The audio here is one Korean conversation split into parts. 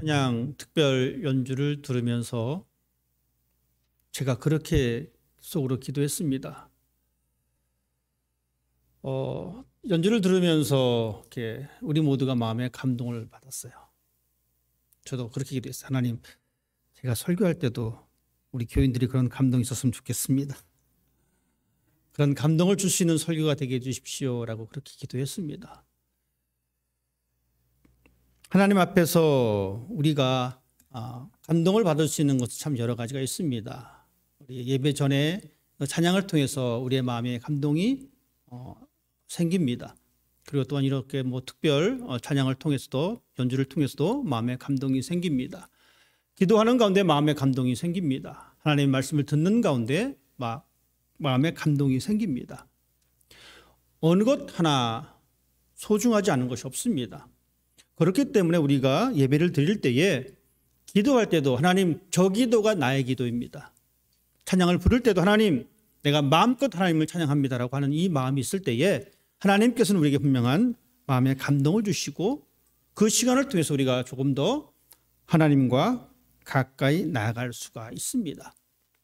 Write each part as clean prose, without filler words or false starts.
찬양 특별 연주를 들으면서 제가 그렇게 속으로 기도했습니다. 연주를 들으면서 이렇게 우리 모두가 마음에 감동을 받았어요. 저도 그렇게 기도했어요. 하나님, 제가 설교할 때도 우리 교인들이 그런 감동이 있었으면 좋겠습니다. 그런 감동을 줄 수 있는 설교가 되게 해주십시오라고 그렇게 기도했습니다. 하나님 앞에서 우리가 감동을 받을 수 있는 것은 참 여러 가지가 있습니다. 우리 예배 전에 찬양을 통해서 우리의 마음에 감동이 생깁니다. 그리고 또한 이렇게 특별 찬양을 통해서도, 연주를 통해서도 마음에 감동이 생깁니다. 기도하는 가운데 마음에 감동이 생깁니다. 하나님의 말씀을 듣는 가운데 마음에 감동이 생깁니다. 어느 것 하나 소중하지 않은 것이 없습니다. 그렇기 때문에 우리가 예배를 드릴 때에, 기도할 때도 하나님, 저 기도가 나의 기도입니다. 찬양을 부를 때도 하나님, 내가 마음껏 하나님을 찬양합니다라고 하는 이 마음이 있을 때에 하나님께서는 우리에게 분명한 마음에 감동을 주시고, 그 시간을 통해서 우리가 조금 더 하나님과 가까이 나아갈 수가 있습니다.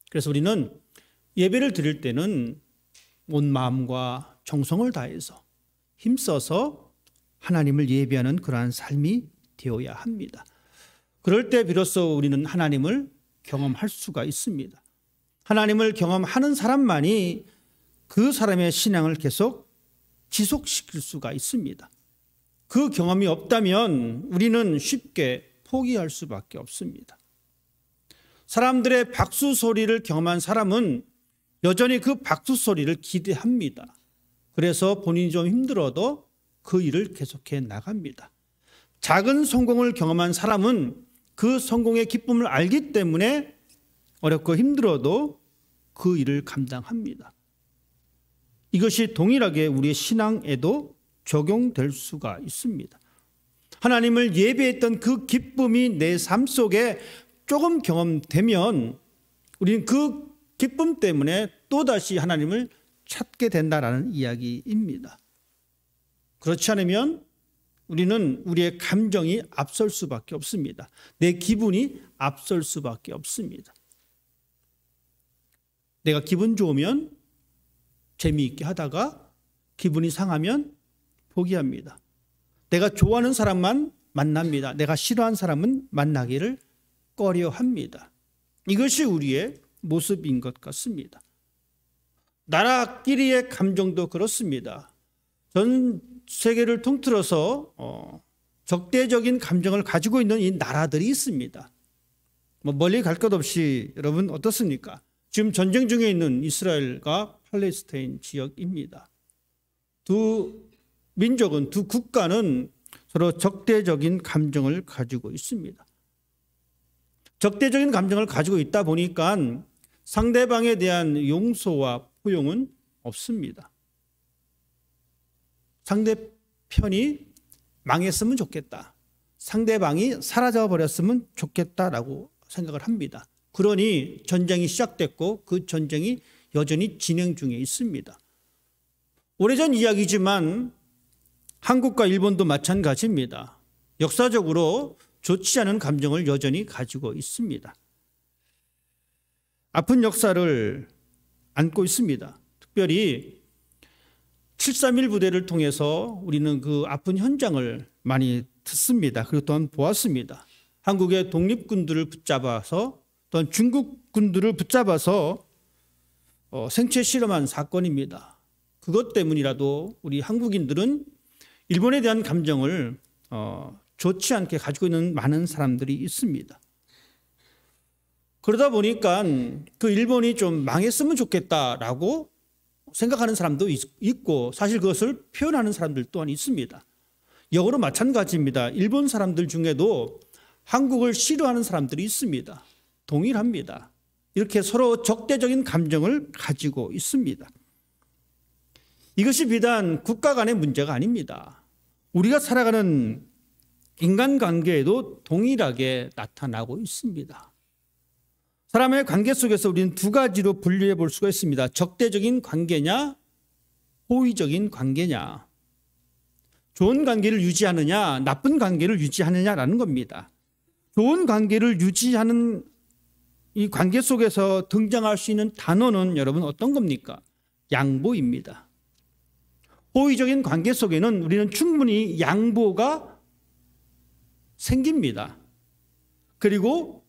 그래서 우리는 예배를 드릴 때는 온 마음과 정성을 다해서 힘써서 하나님을 예배하는 그러한 삶이 되어야 합니다. 그럴 때 비로소 우리는 하나님을 경험할 수가 있습니다. 하나님을 경험하는 사람만이 그 사람의 신앙을 계속 지속시킬 수가 있습니다. 그 경험이 없다면 우리는 쉽게 포기할 수밖에 없습니다. 사람들의 박수 소리를 경험한 사람은 여전히 그 박수 소리를 기대합니다. 그래서 본인이 좀 힘들어도 그 일을 계속해 나갑니다. 작은 성공을 경험한 사람은 그 성공의 기쁨을 알기 때문에 어렵고 힘들어도 그 일을 감당합니다. 이것이 동일하게 우리의 신앙에도 적용될 수가 있습니다. 하나님을 예배했던 그 기쁨이 내 삶 속에 조금 경험되면 우리는 그 기쁨 때문에 또다시 하나님을 찾게 된다라는 이야기입니다. 그렇지 않으면 우리는 우리의 감정이 앞설 수밖에 없습니다. 내 기분이 앞설 수밖에 없습니다. 내가 기분 좋으면 재미있게 하다가 기분이 상하면 포기합니다. 내가 좋아하는 사람만 만납니다. 내가 싫어하는 사람은 만나기를 꺼려합니다. 이것이 우리의 모습인 것 같습니다. 나라끼리의 감정도 그렇습니다. 전 세계를 통틀어서 적대적인 감정을 가지고 있는 이 나라들이 있습니다. 멀리 갈 것 없이 여러분 어떻습니까? 지금 전쟁 중에 있는 이스라엘과 팔레스타인 지역입니다. 두 민족은, 두 국가는 서로 적대적인 감정을 가지고 있습니다. 적대적인 감정을 가지고 있다 보니까 상대방에 대한 용서와 포용은 없습니다. 상대편이 망했으면 좋겠다. 상대방이 사라져 버렸으면 좋겠다라고 생각을 합니다. 그러니 전쟁이 시작됐고 그 전쟁이 여전히 진행 중에 있습니다. 오래전 이야기지만 한국과 일본도 마찬가지입니다. 역사적으로 좋지 않은 감정을 여전히 가지고 있습니다. 아픈 역사를 안고 있습니다. 특별히 7.3.1 부대를 통해서 우리는 그 아픈 현장을 많이 듣습니다. 그리고 또한 보았습니다. 한국의 독립군들을 붙잡아서, 또한 중국 군들을 붙잡아서 생체 실험한 사건입니다. 그것 때문이라도 우리 한국인들은 일본에 대한 감정을 좋지 않게 가지고 있는 많은 사람들이 있습니다. 그러다 보니까 그 일본이 좀 망했으면 좋겠다라고 생각하는 사람도 있고, 사실 그것을 표현하는 사람들 또한 있습니다. 역으로 마찬가지입니다. 일본 사람들 중에도 한국을 싫어하는 사람들이 있습니다. 동일합니다. 이렇게 서로 적대적인 감정을 가지고 있습니다. 이것이 비단 국가 간의 문제가 아닙니다. 우리가 살아가는 인간관계에도 동일하게 나타나고 있습니다. 사람의 관계 속에서 우리는 두 가지로 분류해 볼 수가 있습니다. 적대적인 관계냐, 호의적인 관계냐. 좋은 관계를 유지하느냐, 나쁜 관계를 유지하느냐라는 겁니다. 좋은 관계를 유지하는 이 관계 속에서 등장할 수 있는 단어는 여러분 어떤 겁니까? 양보입니다. 호의적인 관계 속에는 우리는 충분히 양보가 생깁니다. 그리고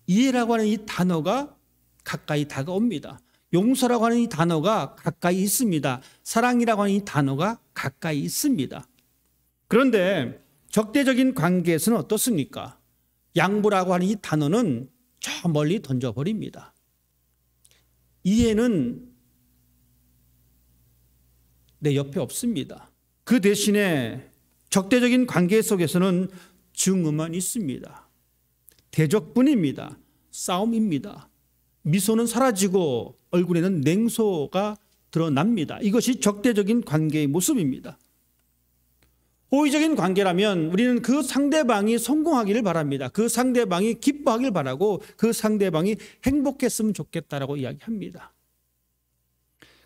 이해라고 하는 이 단어가 가까이 다가옵니다. 용서라고 하는 이 단어가 가까이 있습니다. 사랑이라고 하는 이 단어가 가까이 있습니다. 그런데 적대적인 관계에서는 어떻습니까? 양보라고 하는 이 단어는 저 멀리 던져버립니다. 이해는 내 옆에 없습니다. 그 대신에 적대적인 관계 속에서는 증오만 있습니다. 대적뿐입니다. 싸움입니다. 미소는 사라지고 얼굴에는 냉소가 드러납니다. 이것이 적대적인 관계의 모습입니다. 호의적인 관계라면 우리는 그 상대방이 성공하기를 바랍니다. 그 상대방이 기뻐하길 바라고 그 상대방이 행복했으면 좋겠다라고 이야기합니다.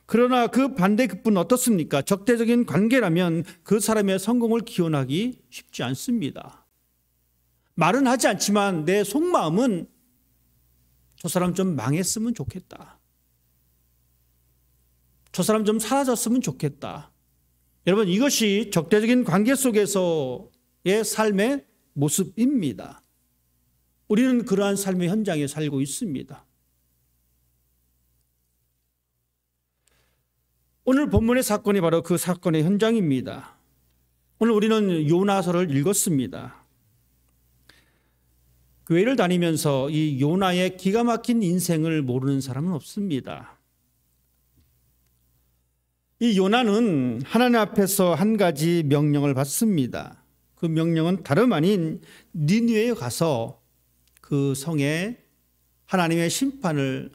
그러나 그 반대급부는 어떻습니까? 적대적인 관계라면 그 사람의 성공을 기원하기 쉽지 않습니다. 말은 하지 않지만 내 속마음은 저 사람 좀 망했으면 좋겠다. 저 사람 좀 사라졌으면 좋겠다. 여러분, 이것이 적대적인 관계 속에서의 삶의 모습입니다. 우리는 그러한 삶의 현장에 살고 있습니다. 오늘 본문의 사건이 바로 그 사건의 현장입니다. 오늘 우리는 요나서를 읽었습니다. 교회를 다니면서 이 요나의 기가 막힌 인생을 모르는 사람은 없습니다. 이 요나는 하나님 앞에서 한 가지 명령을 받습니다. 그 명령은 다름 아닌 니느웨에 가서 그 성에 하나님의 심판을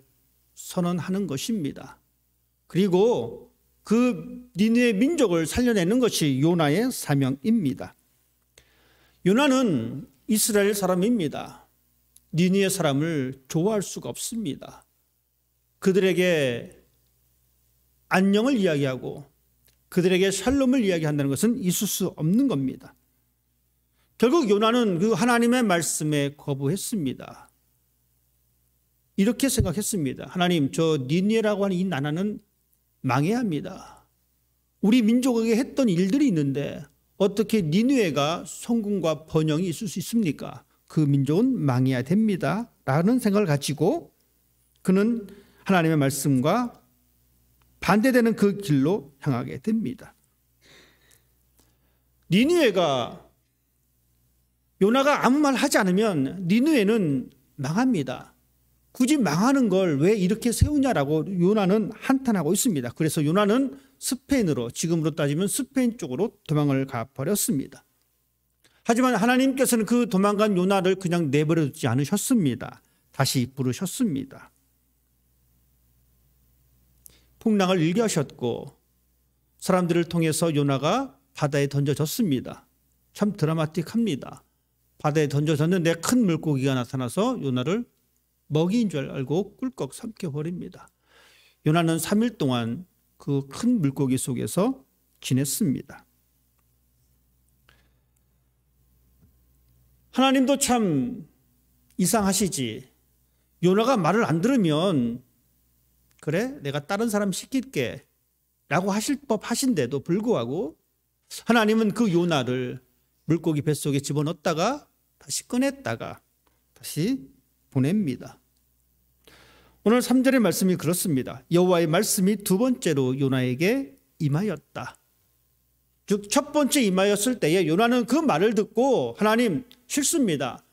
선언하는 것입니다. 그리고 그 니느웨 민족을 살려내는 것이 요나의 사명입니다. 요나는 이스라엘 사람입니다. 니느웨 사람을 좋아할 수가 없습니다. 그들에게 안녕을 이야기하고 그들에게 샬롬을 이야기한다는 것은 있을 수 없는 겁니다. 결국 요나는 그 하나님의 말씀에 거부했습니다. 이렇게 생각했습니다. 하나님, 저 니느웨라고 하는 이 나라는 망해야 합니다. 우리 민족에게 했던 일들이 있는데 어떻게 니느웨가 성공과 번영이 있을 수 있습니까? 그 민족은 망해야 됩니다. 라는 생각을 가지고 그는 하나님의 말씀과 반대되는 그 길로 향하게 됩니다. 니느웨가 요나가 아무 말 하지 않으면 니느웨는 망합니다. 굳이 망하는 걸 왜 이렇게 세우냐라고 요나는 한탄하고 있습니다. 그래서 요나는 스페인으로, 지금으로 따지면 스페인 쪽으로 도망을 가버렸습니다. 하지만 하나님께서는 그 도망간 요나를 그냥 내버려 두지 않으셨습니다. 다시 부르셨습니다. 풍랑을 일게 하셨고 사람들을 통해서 요나가 바다에 던져졌습니다. 참 드라마틱합니다. 바다에 던져졌는데 큰 물고기가 나타나서 요나를 먹이인 줄 알고 꿀꺽 삼켜버립니다. 요나는 3일 동안 그 큰 물고기 속에서 지냈습니다. 하나님도 참 이상하시지. 요나가 말을 안 들으면 그래, 내가 다른 사람 시킬게 라고 하실 법하신데도 불구하고 하나님은 그 요나를 물고기 뱃속에 집어넣었다가 다시 꺼냈다가 다시 보냅니다. 오늘 3절의 말씀이 그렇습니다. 여호와의 말씀이 두 번째로 요나에게 임하였다. 즉 첫 번째 임하였을 때에 요나는 그 말을 듣고 하나님 실수입니다.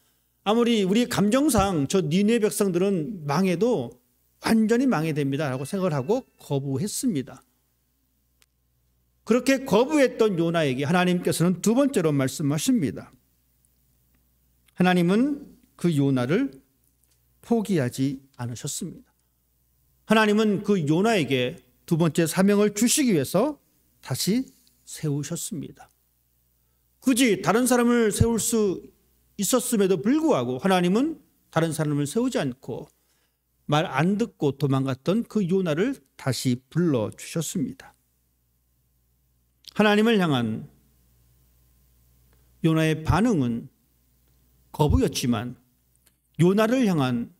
아무리 우리 감정상 저 니느웨 백성들은 망해도 완전히 망해야 됩니다 라고 생각을 하고 거부했습니다. 그렇게 거부했던 요나에게 하나님께서는 두 번째로 말씀하십니다. 하나님은 그 요나를 포기하지 않으셨습니다. 하나님은 그 요나에게 두 번째 사명을 주시기 위해서 다시 세우셨습니다. 굳이 다른 사람을 세울 수 있었음에도 불구하고 하나님은 다른 사람을 세우지 않고 말 안 듣고 도망갔던 그 요나를 다시 불러주셨습니다. 하나님을 향한 요나의 반응은 거부였지만 요나를 향한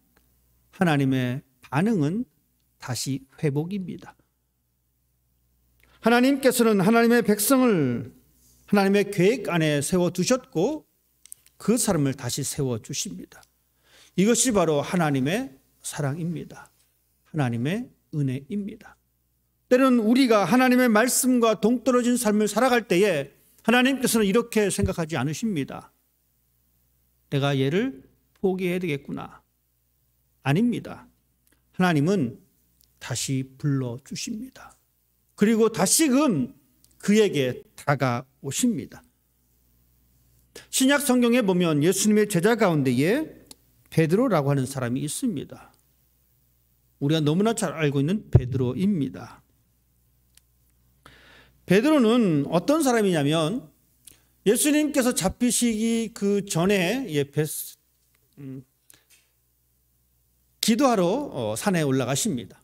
하나님의 반응은 다시 회복입니다. 하나님께서는 하나님의 백성을 하나님의 계획 안에 세워두셨고 그 사람을 다시 세워주십니다. 이것이 바로 하나님의 사랑입니다. 하나님의 은혜입니다. 때로는 우리가 하나님의 말씀과 동떨어진 삶을 살아갈 때에 하나님께서는 이렇게 생각하지 않으십니다. 내가 얘를 포기해야 되겠구나. 아닙니다. 하나님은 다시 불러주십니다. 그리고 다시금 그에게 다가오십니다. 신약 성경에 보면 예수님의 제자 가운데에 베드로라고 하는 사람이 있습니다. 우리가 너무나 잘 알고 있는 베드로입니다. 베드로는 어떤 사람이냐면 예수님께서 잡히시기 그 전에 기도하러 산에 올라가십니다.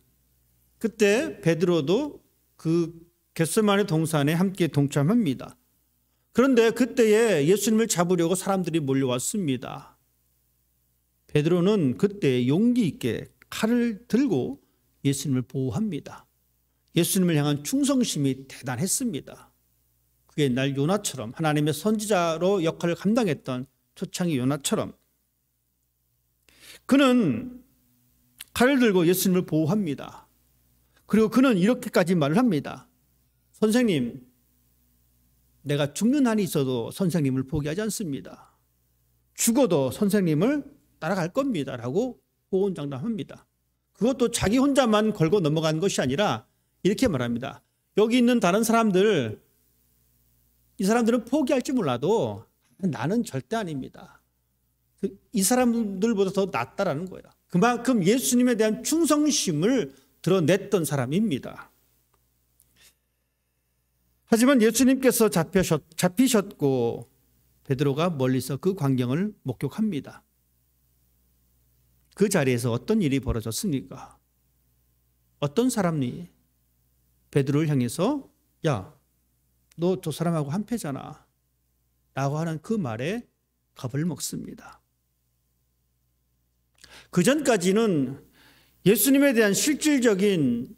그때 베드로도 그 겟세마네 동산에 함께 동참합니다. 그런데 그때에 예수님을 잡으려고 사람들이 몰려왔습니다. 베드로는 그때 용기 있게 칼을 들고 예수님을 보호합니다. 예수님을 향한 충성심이 대단했습니다. 그게 옛날 요나처럼 하나님의 선지자로 역할을 감당했던 초창기 요나처럼 그는 칼을 들고 예수님을 보호합니다. 그리고 그는 이렇게까지 말을 합니다. 선생님, 내가 죽는 한이 있어도 선생님을 포기하지 않습니다. 죽어도 선생님을 따라갈 겁니다. 라고 호언장담합니다. 그것도 자기 혼자만 걸고 넘어간 것이 아니라 이렇게 말합니다. 여기 있는 다른 사람들, 이 사람들은 포기할지 몰라도 나는 절대 아닙니다. 이 사람들보다 더 낫다라는 거예요. 그만큼 예수님에 대한 충성심을 드러냈던 사람입니다. 하지만 예수님께서 잡히셨고 베드로가 멀리서 그 광경을 목격합니다. 그 자리에서 어떤 일이 벌어졌습니까? 어떤 사람이 베드로를 향해서 야, 너 저 사람하고 한패잖아 라고 하는 그 말에 겁을 먹습니다. 그 전까지는 예수님에 대한 실질적인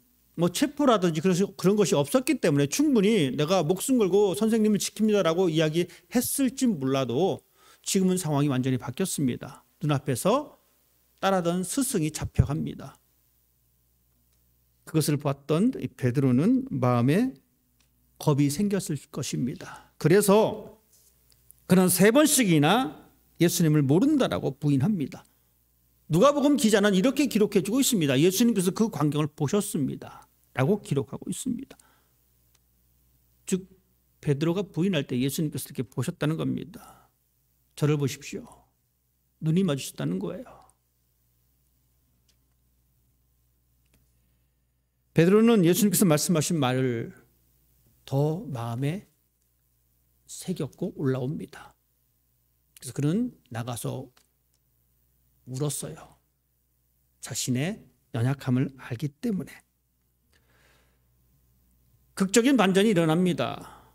체포라든지 그런 것이 없었기 때문에 충분히 내가 목숨 걸고 선생님을 지킵니다라고 이야기했을지 몰라도 지금은 상황이 완전히 바뀌었습니다. 눈앞에서 따라던 스승이 잡혀갑니다. 그것을 봤던 베드로는 마음에 겁이 생겼을 것입니다. 그래서 그는 3번씩이나 예수님을 모른다라고 부인합니다. 누가복음 기자는 이렇게 기록해주고 있습니다. 예수님께서 그 광경을 보셨습니다. 라고 기록하고 있습니다. 즉 베드로가 부인할 때 예수님께서 이렇게 보셨다는 겁니다. 저를 보십시오. 눈이 마주쳤다는 거예요. 베드로는 예수님께서 말씀하신 말을 더 마음에 새겼고 올라옵니다. 그래서 그는 나가서 울었어요. 자신의 연약함을 알기 때문에. 극적인 반전이 일어납니다.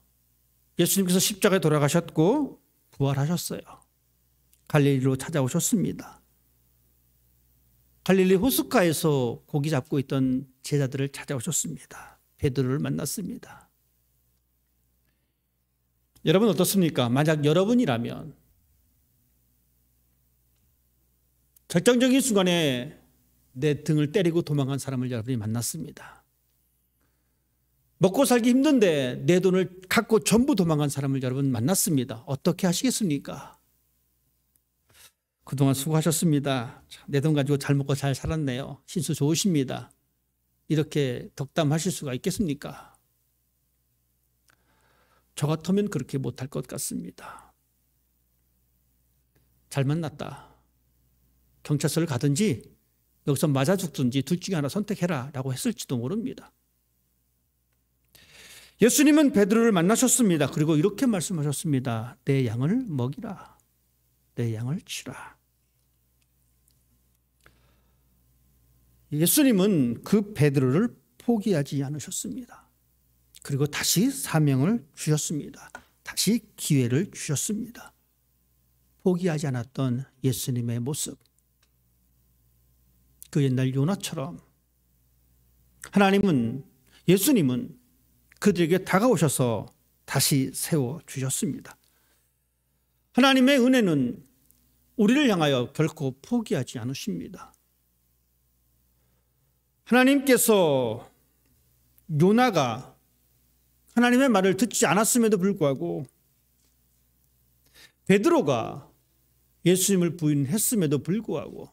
예수님께서 십자가에 돌아가셨고 부활하셨어요. 갈릴리로 찾아오셨습니다. 갈릴리 호숫가에서 고기 잡고 있던 제자들을 찾아오셨습니다. 베드로를 만났습니다. 여러분 어떻습니까? 만약 여러분이라면 결정적인 순간에 내 등을 때리고 도망간 사람을 여러분이 만났습니다. 먹고 살기 힘든데 내 돈을 갖고 전부 도망간 사람을 여러분 만났습니다. 어떻게 하시겠습니까? 그동안 수고하셨습니다. 내 돈 가지고 잘 먹고 잘 살았네요. 신수 좋으십니다. 이렇게 덕담하실 수가 있겠습니까? 저 같으면 그렇게 못할 것 같습니다. 잘 만났다. 경찰서를 가든지 여기서 맞아 죽든지 둘 중에 하나 선택해라 라고 했을지도 모릅니다. 예수님은 베드로를 만나셨습니다. 그리고 이렇게 말씀하셨습니다. 내 양을 먹이라. 내 양을 치라. 예수님은 그 베드로를 포기하지 않으셨습니다. 그리고 다시 사명을 주셨습니다. 다시 기회를 주셨습니다. 포기하지 않았던 예수님의 모습. 그 옛날 요나처럼 예수님은 그들에게 다가오셔서 다시 세워주셨습니다. 하나님의 은혜는 우리를 향하여 결코 포기하지 않으십니다. 하나님께서 요나가 하나님의 말을 듣지 않았음에도 불구하고 베드로가 예수님을 부인했음에도 불구하고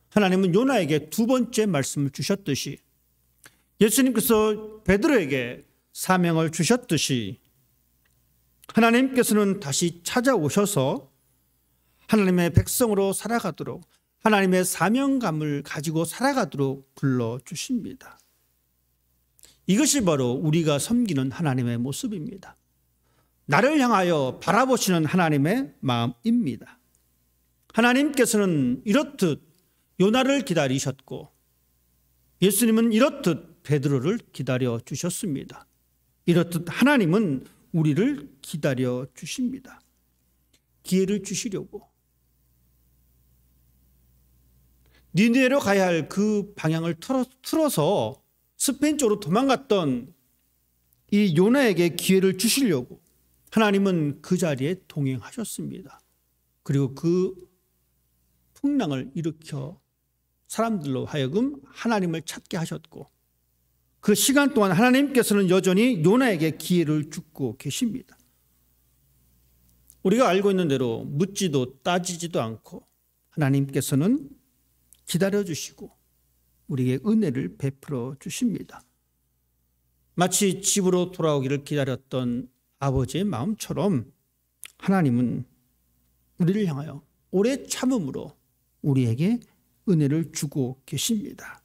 하나님은 요나에게 두 번째 말씀을 주셨듯이 예수님께서 베드로에게 사명을 주셨듯이 하나님께서는 다시 찾아오셔서 하나님의 백성으로 살아가도록 하나님의 사명감을 가지고 살아가도록 불러주십니다. 이것이 바로 우리가 섬기는 하나님의 모습입니다. 나를 향하여 바라보시는 하나님의 마음입니다. 하나님께서는 이렇듯 요나를 기다리셨고 예수님은 이렇듯 베드로를 기다려 주셨습니다. 이렇듯 하나님은 우리를 기다려 주십니다. 기회를 주시려고 니느웨로 가야 할 그 방향을 틀어서 스페인 쪽으로 도망갔던 이 요나에게 기회를 주시려고 하나님은 그 자리에 동행하셨습니다. 그리고 그 풍랑을 일으켜 사람들로 하여금 하나님을 찾게 하셨고 그 시간 동안 하나님께서는 여전히 요나에게 기회를 주고 계십니다. 우리가 알고 있는 대로 묻지도 따지지도 않고 하나님께서는 기다려주시고 우리에게 은혜를 베풀어 주십니다. 마치 집으로 돌아오기를 기다렸던 아버지의 마음처럼 하나님은 우리를 향하여 오래 참음으로 우리에게 은혜를 주고 계십니다.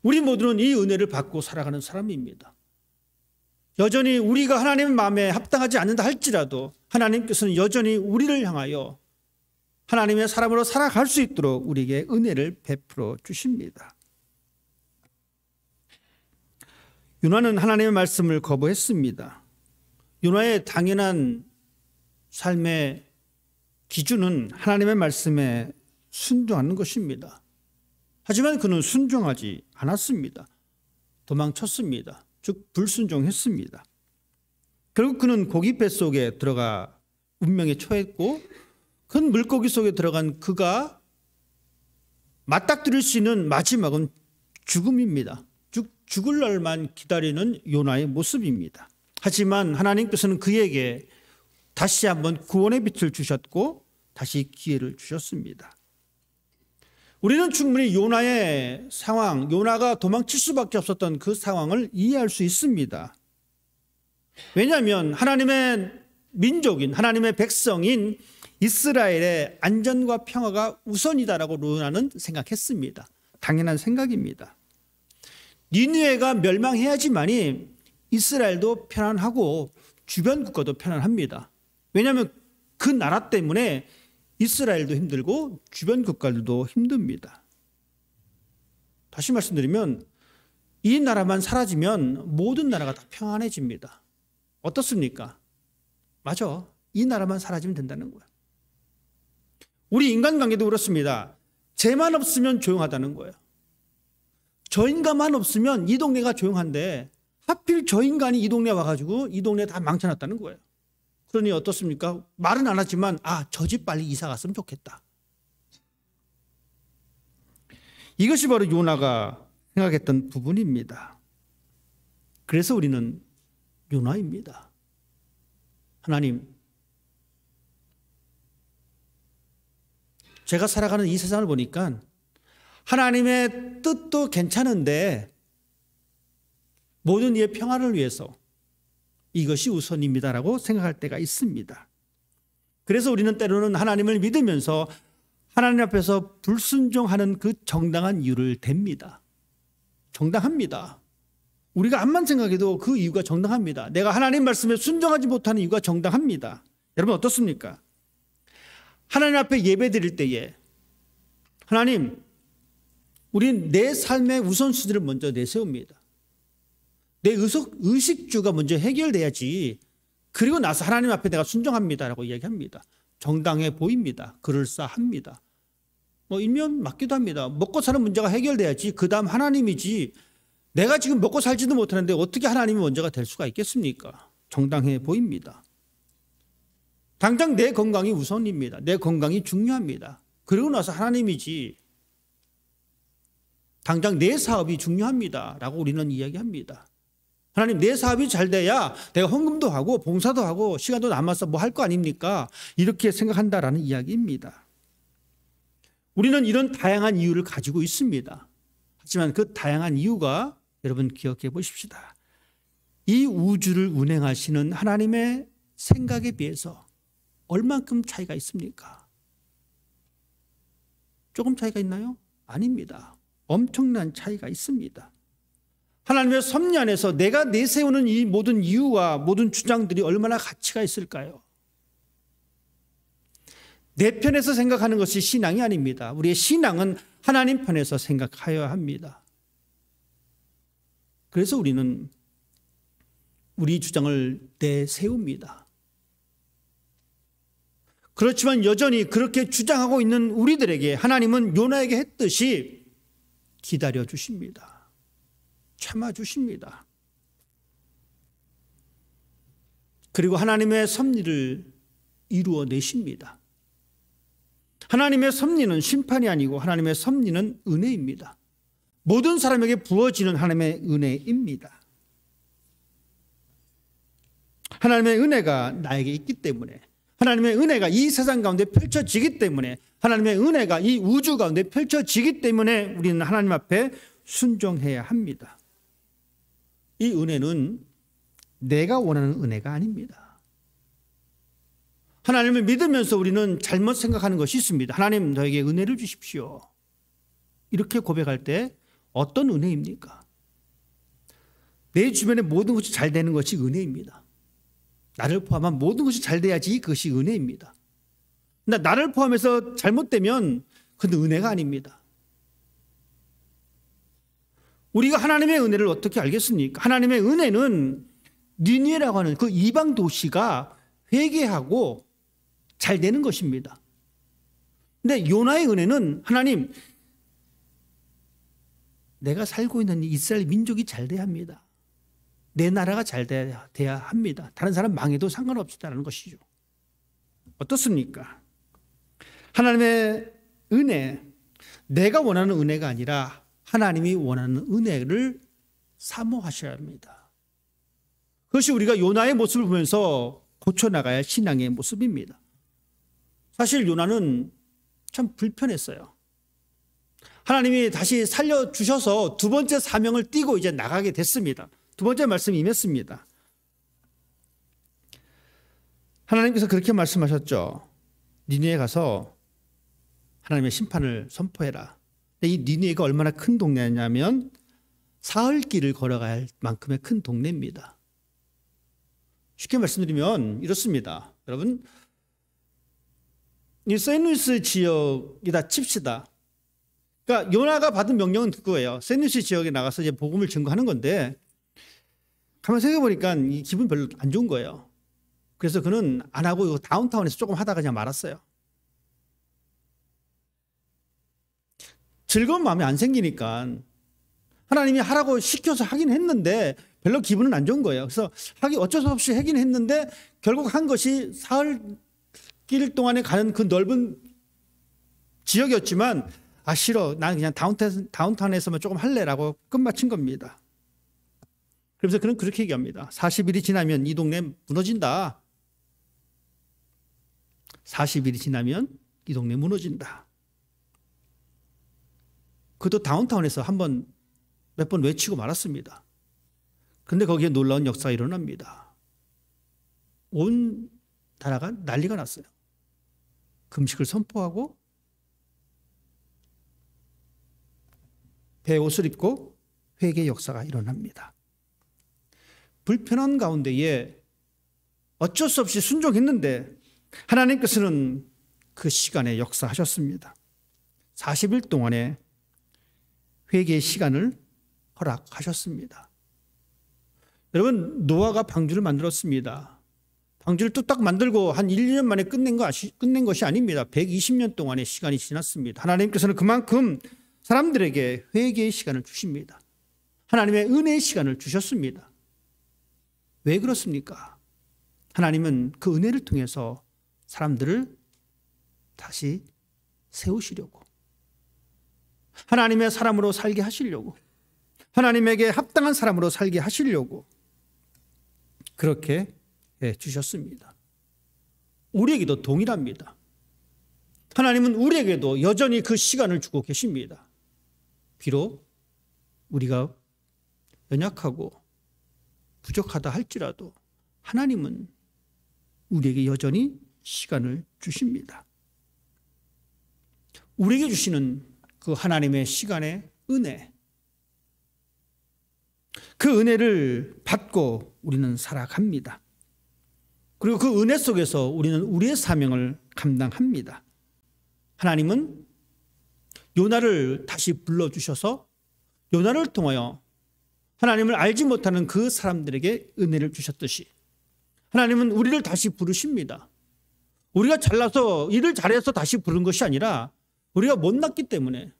우리 모두는 이 은혜를 받고 살아가는 사람입니다. 여전히 우리가 하나님의 마음에 합당하지 않는다 할지라도 하나님께서는 여전히 우리를 향하여 하나님의 사람으로 살아갈 수 있도록 우리에게 은혜를 베풀어 주십니다. 요나는 하나님의 말씀을 거부했습니다. 요나의 당연한 삶의 기준은 하나님의 말씀에 순종하는 것입니다. 하지만 그는 순종하지 않았습니다. 도망쳤습니다. 즉 불순종했습니다. 결국 그는 고기 뱃속에 들어가 운명에 처했고 큰 물고기 속에 들어간 그가 맞닥뜨릴 수 있는 마지막은 죽음입니다. 즉 죽을 날만 기다리는 요나의 모습입니다. 하지만 하나님께서는 그에게 다시 한번 구원의 빛을 주셨고 다시 기회를 주셨습니다. 우리는 충분히 요나의 상황, 요나가 도망칠 수밖에 없었던 그 상황을 이해할 수 있습니다. 왜냐하면 하나님의 민족인 하나님의 백성인 이스라엘의 안전과 평화가 우선이다라고 요나는 생각했습니다. 당연한 생각입니다. 니느웨가 멸망해야지만이 이스라엘도 편안하고 주변 국가도 편안합니다. 왜냐하면 그 나라 때문에 이스라엘도 힘들고 주변 국가들도 힘듭니다. 다시 말씀드리면 이 나라만 사라지면 모든 나라가 다 평안해집니다. 어떻습니까? 맞아. 이 나라만 사라지면 된다는 거예요. 우리 인간관계도 그렇습니다. 쟤만 없으면 조용하다는 거예요. 저 인간만 없으면 이 동네가 조용한데 하필 저 인간이 이 동네에 와가지고 이 동네 다 망쳐놨다는 거예요. 그러니 어떻습니까? 말은 안 하지만 저 집 빨리 이사 갔으면 좋겠다. 이것이 바로 요나가 생각했던 부분입니다. 그래서 우리는 요나입니다. 하나님, 제가 살아가는 이 세상을 보니까 하나님의 뜻도 괜찮은데 모든 이의 평화를 위해서 이것이 우선입니다라고 생각할 때가 있습니다. 그래서 우리는 때로는 하나님을 믿으면서 하나님 앞에서 불순종하는 그 정당한 이유를 댑니다. 정당합니다. 우리가 암만 생각해도 그 이유가 정당합니다. 내가 하나님 말씀에 순종하지 못하는 이유가 정당합니다. 여러분 어떻습니까? 하나님 앞에 예배 드릴 때에 하나님, 우리는 내 삶의 우선순위를 먼저 내세웁니다. 내 의식주가 먼저 해결돼야지 그리고 나서 하나님 앞에 내가 순종합니다라고 이야기합니다. 정당해 보입니다. 그럴싸합니다. 일면 맞기도 합니다. 먹고 사는 문제가 해결돼야지 그 다음 하나님이지, 내가 지금 먹고 살지도 못하는데 어떻게 하나님이 먼저가 될 수가 있겠습니까? 정당해 보입니다. 당장 내 건강이 우선입니다. 내 건강이 중요합니다. 그러고 나서 하나님이지, 당장 내 사업이 중요합니다 라고 우리는 이야기합니다. 하나님, 내 사업이 잘 돼야 내가 헌금도 하고 봉사도 하고 시간도 남아서 뭐 할 거 아닙니까? 이렇게 생각한다라는 이야기입니다. 우리는 이런 다양한 이유를 가지고 있습니다. 하지만 그 다양한 이유가, 여러분 기억해 보십시다. 이 우주를 운행하시는 하나님의 생각에 비해서 얼만큼 차이가 있습니까? 조금 차이가 있나요? 아닙니다. 엄청난 차이가 있습니다. 하나님의 섭리 안에서 내가 내세우는 이 모든 이유와 모든 주장들이 얼마나 가치가 있을까요? 내 편에서 생각하는 것이 신앙이 아닙니다. 우리의 신앙은 하나님 편에서 생각하여야 합니다. 그래서 우리는 우리 주장을 내세웁니다. 그렇지만 여전히 그렇게 주장하고 있는 우리들에게 하나님은 요나에게 했듯이 기다려 주십니다. 참아 주십니다. 그리고 하나님의 섭리를 이루어내십니다. 하나님의 섭리는 심판이 아니고 하나님의 섭리는 은혜입니다. 모든 사람에게 부어지는 하나님의 은혜입니다. 하나님의 은혜가 나에게 있기 때문에, 하나님의 은혜가 이 세상 가운데 펼쳐지기 때문에, 하나님의 은혜가 이 우주 가운데 펼쳐지기 때문에 우리는 하나님 앞에 순종해야 합니다. 이 은혜는 내가 원하는 은혜가 아닙니다. 하나님을 믿으면서 우리는 잘못 생각하는 것이 있습니다. 하나님, 너에게 은혜를 주십시오. 이렇게 고백할 때 어떤 은혜입니까? 내 주변에 모든 것이 잘 되는 것이 은혜입니다. 나를 포함한 모든 것이 잘 돼야지 그것이 은혜입니다. 나를 포함해서 잘못되면 그건 은혜가 아닙니다. 우리가 하나님의 은혜를 어떻게 알겠습니까? 하나님의 은혜는 니느웨라고 하는 그 이방 도시가 회개하고 잘 되는 것입니다. 근데 요나의 은혜는, 하나님, 내가 살고 있는 이스라엘 민족이 잘 돼야 합니다. 내 나라가 잘 돼야 합니다. 다른 사람 망해도 상관없다는 것이죠. 어떻습니까? 하나님의 은혜, 내가 원하는 은혜가 아니라 하나님이 원하는 은혜를 사모하셔야 합니다. 그것이 우리가 요나의 모습을 보면서 고쳐나가야 할 신앙의 모습입니다. 사실 요나는 참 불편했어요. 하나님이 다시 살려주셔서 두 번째 사명을 띠고 이제 나가게 됐습니다. 두 번째 말씀이 임했습니다. 하나님께서 그렇게 말씀하셨죠. 니느웨에 가서 하나님의 심판을 선포해라. 근데 이 니느웨가 얼마나 큰 동네냐면 사흘 길을 걸어가야 할 만큼의 큰 동네입니다. 쉽게 말씀드리면 이렇습니다. 여러분, 이 세인루이스 지역이다 칩시다. 그러니까 요나가 받은 명령은 그거예요. 세인루이스 지역에 나가서 이제 복음을 증거하는 건데, 가만 생각해 보니까 이 기분 별로 안 좋은 거예요. 그래서 그는 안 하고 다운타운에서 조금 하다가 그냥 말았어요. 즐거운 마음이 안 생기니까 하나님이 하라고 시켜서 하긴 했는데 별로 기분은 안 좋은 거예요. 그래서 어쩔 수 없이 하긴 했는데 결국 한 것이 사흘 길 동안에 가는 그 넓은 지역이었지만, 싫어, 난 그냥 다운타운에서만 조금 할래라고 끝마친 겁니다. 그래서 그는 그렇게 얘기합니다. 40일이 지나면 이 동네 무너진다. 40일이 지나면 이 동네 무너진다. 그도 다운타운에서 몇 번 외치고 말았습니다. 그런데 거기에 놀라운 역사가 일어납니다. 온 나라가 난리가 났어요. 금식을 선포하고 베옷을 입고 회개 역사가 일어납니다. 불편한 가운데에 어쩔 수 없이 순종했는데 하나님께서는 그 시간에 역사하셨습니다. 40일 동안의 회개의 시간을 허락하셨습니다. 여러분, 노아가 방주를 만들었습니다. 방주를 뚝딱 만들고 한 1, 2년 만에 끝낸 것이 아닙니다. 120년 동안의 시간이 지났습니다. 하나님께서는 그만큼 사람들에게 회개의 시간을 주십니다. 하나님의 은혜의 시간을 주셨습니다. 왜 그렇습니까? 하나님은 그 은혜를 통해서 사람들을 다시 세우시려고, 하나님의 사람으로 살게 하시려고, 하나님에게 합당한 사람으로 살게 하시려고 그렇게 주셨습니다. 우리에게도 동일합니다. 하나님은 우리에게도 여전히 그 시간을 주고 계십니다. 비록 우리가 연약하고 부족하다 할지라도 하나님은 우리에게 여전히 시간을 주십니다. 우리에게 주시는 그 하나님의 시간의 은혜, 그 은혜를 받고 우리는 살아갑니다. 그리고 그 은혜 속에서 우리는 우리의 사명을 감당합니다. 하나님은 요나를 다시 불러주셔서 요나를 통하여 하나님을 알지 못하는 그 사람들에게 은혜를 주셨듯이 하나님은 우리를 다시 부르십니다. 우리가 잘나서 일을 잘해서 다시 부른 것이 아니라 우리가 못났기 때문에,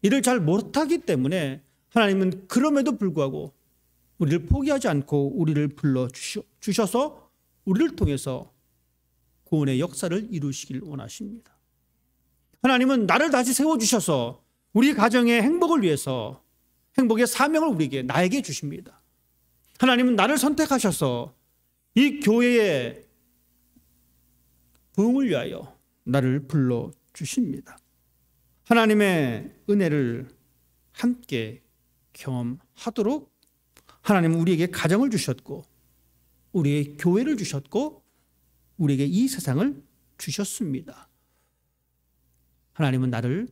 일을 잘 못하기 때문에 하나님은 그럼에도 불구하고 우리를 포기하지 않고 우리를 불러주셔서 우리를 통해서 구원의 역사를 이루시길 원하십니다. 하나님은 나를 다시 세워주셔서 우리 가정의 행복을 위해서 행복의 사명을 나에게 주십니다. 하나님은 나를 선택하셔서 이 교회의 부흥을 위하여 나를 불러주십니다. 하나님의 은혜를 함께 경험하도록 하나님은 우리에게 가정을 주셨고 우리의 교회를 주셨고 우리에게 이 세상을 주셨습니다. 하나님은 나를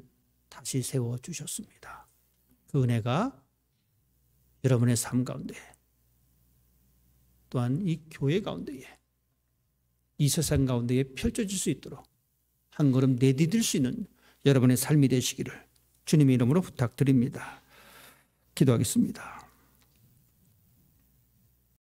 다시 세워주셨습니다. 그 은혜가 여러분의 삶 가운데 또한 이 교회 가운데에 이 세상 가운데에 펼쳐질 수 있도록 한 걸음 내디딜 수 있는 여러분의 삶이 되시기를 주님의 이름으로 부탁드립니다. 기도하겠습니다.